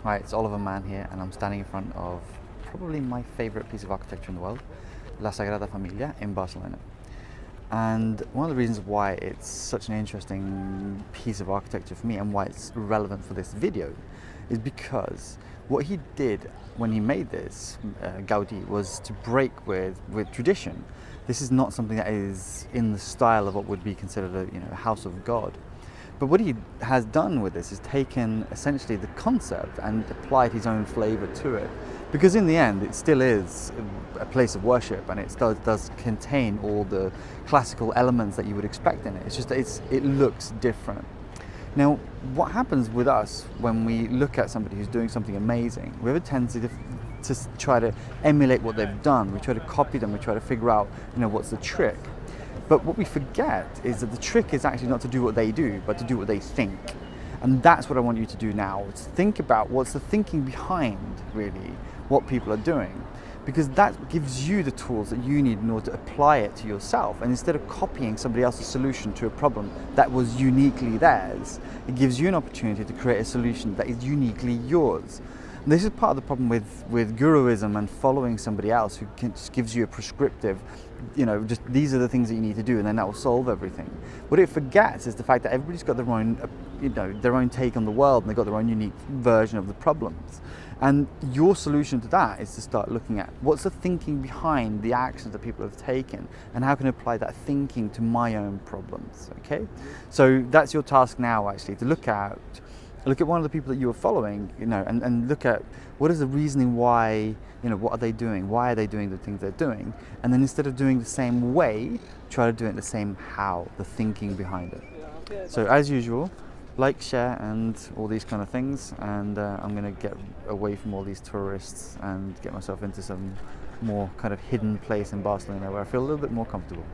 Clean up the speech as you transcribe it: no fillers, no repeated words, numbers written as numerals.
Hi, it's Oliver Mann here, and I'm standing in front of probably my favorite piece of architecture in the world, La Sagrada Familia in Barcelona. And one of the reasons why it's such an interesting piece of architecture for me and why it's relevant for this video is because what he did when he made this, Gaudi, was to break with tradition. This is not something that is in the style of what would be considered a house of God. But what he has done with this is taken essentially the concept and applied his own flavor to it. Because in the end, it still is a place of worship, and it does contain all the classical elements that you would expect in it. It's just it looks different. Now, what happens with us when we look at somebody who's doing something amazing, we have a tendency to try to emulate what they've done. We try to copy them. We try to figure out, what's the trick. But what we forget is that the trick is actually not to do what they do, but to do what they think. And that's what I want you to do now. It's think about what's the thinking behind, really, what people are doing. Because that gives you the tools that you need in order to apply it to yourself. And instead of copying somebody else's solution to a problem that was uniquely theirs, it gives you an opportunity to create a solution that is uniquely yours. And this is part of the problem with guruism and following somebody else who just gives you a prescriptive, just these are the things that you need to do and then that will solve everything. What it forgets is the fact that everybody's got their own, their own take on the world, and they've got their own unique version of the problems. And your solution to that is to start looking at what's the thinking behind the actions that people have taken and how can I apply that thinking to my own problems, okay? So that's your task now, actually, to look at one of the people that you are following, and look at what is the reasoning why, what are they doing? Why are they doing the things they're doing? And then instead of doing the same way, try to do it the same how, the thinking behind it. So as usual, like, share, and all these kind of things. And I'm going to get away from all these tourists and get myself into some more kind of hidden place in Barcelona where I feel a little bit more comfortable.